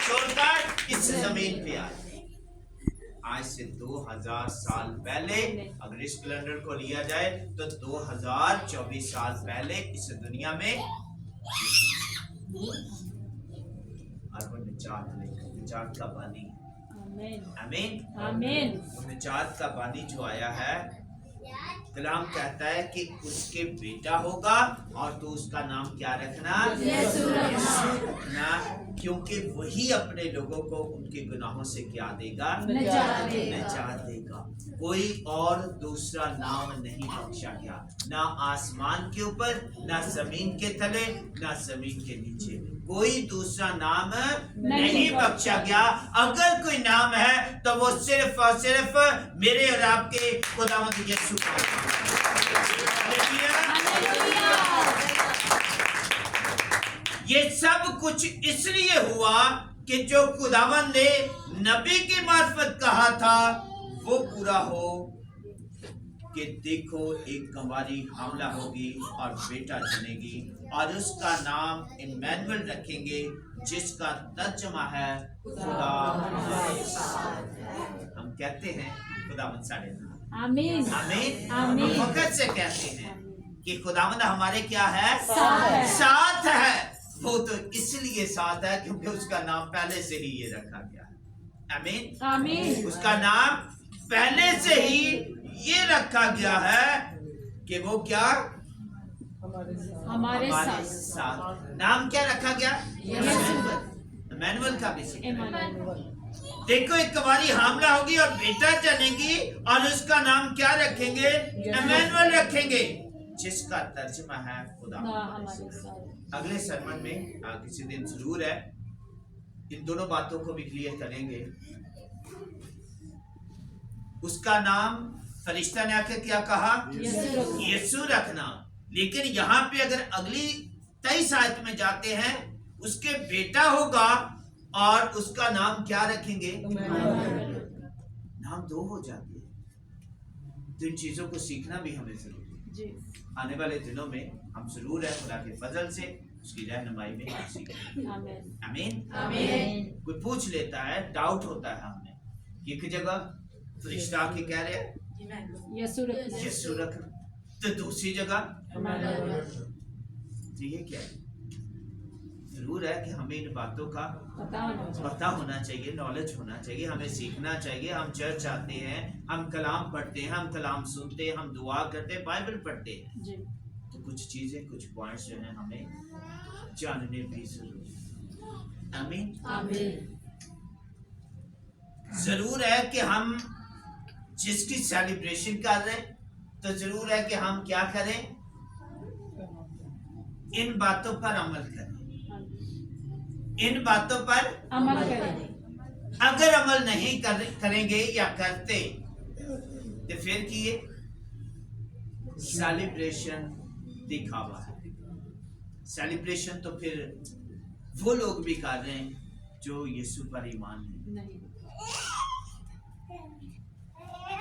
छोड़कर इस जमीन पे आए। आज से 2000 साल पहले अगर इस कैलेंडर को लिया जाए तो 2024 साल पहले इस दुनिया में और वो निजात का बानी, आमीन आमीन, वो निजात का बानी जो आया है, कलाम कहता है कि उसके बेटा होगा और तो उसका नाम क्या रखना, यीशु रखना, क्योंकि वही अपने लोगों को उनके गुनाहों से क्या देगा, निजात देगा। कोई और दूसरा नाम नहीं बख्शा गया, ना आसमान के ऊपर, ना जमीन के तले, ना जमीन के नीचे, कोई दूसरा नाम नहीं बख्शा गया। अगर कोई नाम है तो वो सिर्फ और सिर्फ मेरे और आपके खुदावंद यीशु का। ये सब कुछ इसलिए हुआ कि जो खुदावंद ने नबी की मार्फत कहा था वो पूरा हो कि देखो एक कुंवारी हमला होगी और बेटा जनेगी और उसका नाम इम्मानुएल रखेंगे, जिसका तर्जुमा है खुदा हमारे साथ। हम कहते हैं खुदावंद साढ़े साथ। आमीन आमीन आमीन। वक़्त से कहते हैं कि खुदावंद हमारे क्या है, साथ है। वो तो इसलिए साथ है क्योंकि उसका नाम पहले से ही ये रखा गया है। आमीन आमीन। उसका नाम पहले से ही ये रखा गया है कि वो क्या हमारे साथ। नाम क्या रखा गया, इम्मानुएल का भी। देखो एक कुंवारी हामला होगी और बेटा जनेगी और उसका नाम क्या रखेंगे, इम्मानुएल रखेंगे, जिसका तर्जुमा है खुदा हमारे साथ। अगले सरमन में किसी दिन जरूर है इन दोनों बातों को भी क्लियर करेंगे। उसका नाम फरिश्ता ने आके क्या कहा, यीशु रखना। लेकिन यहाँ पे अगर अगली 23 आयत में जाते हैं, उसके बेटा होगा और उसका नाम क्या रखेंगे, नाम दो हो जाते हैं। तो इन चीजों को सीखना भी हमें जरूरी है। आने वाले दिनों में हम जरूर है खुदा के फजल से उसकी रहनुमाई में हम सीखेंगे। आमीन आमीन। कोई पूछ लेता है, डाउट होता है हमें, एक जगह फरिश्ता के कह रहे हैं यीशु रखना, तो दूसरी जगह तो ये क्या है। जरूर है कि हमें इन बातों का पता होना चाहिए, नॉलेज होना चाहिए, हमें सीखना चाहिए। हम चर्च आते हैं, हम कलाम पढ़ते हैं, हम कलाम सुनते हैं, हम दुआ करते हैं, बाइबल पढ़ते हैं, तो कुछ चीजें, कुछ पॉइंट्स जो हैं हमें जानने भी जरूरी है। आमीन आमीन। जरूर है कि हम जिसकी सेलिब्रेशन कर रहे हैं तो जरूर है कि हम क्या करें, इन बातों पर अमल करें, इन बातों पर अमल करें। अगर अमल नहीं करेंगे या करते तो फिर किए सेलिब्रेशन दिखावा है। सेलिब्रेशन तो फिर वो लोग भी कर रहे हैं जो यीशु पर ईमान नहीं।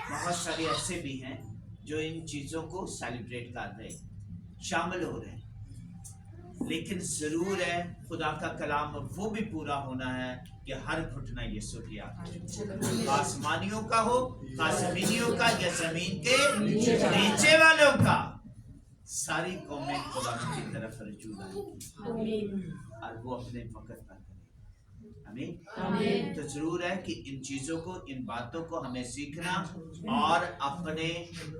बहुत सारे ऐसे भी हैं जो इन चीजों को सेलिब्रेट कर रहे हैं, शामिल हो रहे हैं, लेकिन जरूर है खुदा का कलाम वो भी पूरा होना है कि हर घुटना यीशु की आगे, आसमानियों का हो, जमीनियों का या जमीन के नीचे वालों का, सारी कौमें खुदा की तरफ रजू आएंगी और वो अपने वक़्त पर करें। आमीन। तो जरूर है कि इन चीजों को, इन बातों को हमें सीखना और अपने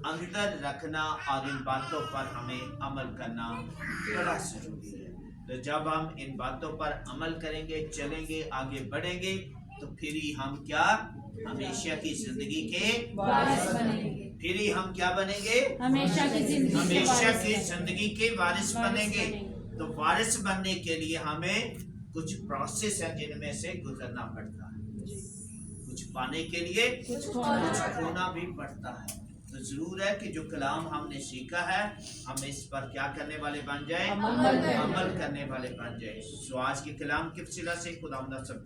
अंदर रखना और इन बातों पर हमें अमल करना बड़ा जरूरी है। तो जब हम इन बातों पर अमल करेंगे, चलेंगे, आगे बढ़ेंगे, तो फिर ही हम क्या हमेशा की जिंदगी के वारिस बनेंगे। फिर ही हम क्या बनेंगे, हमेशा की जिंदगी के वारिस बनेंगे। तो वारिस बनने के लिए हमें कुछ प्रोसेस है जिनमें से गुजरना पड़ता है, कुछ पाने के लिए कुछ खोना भी पड़ता है। तो जरूर है कि जो कलाम हमने सीखा है हम इस पर क्या करने वाले बन जाए, अमल करने वाले बन जाए। सो आज के कलाम के वसीला से खुदा सब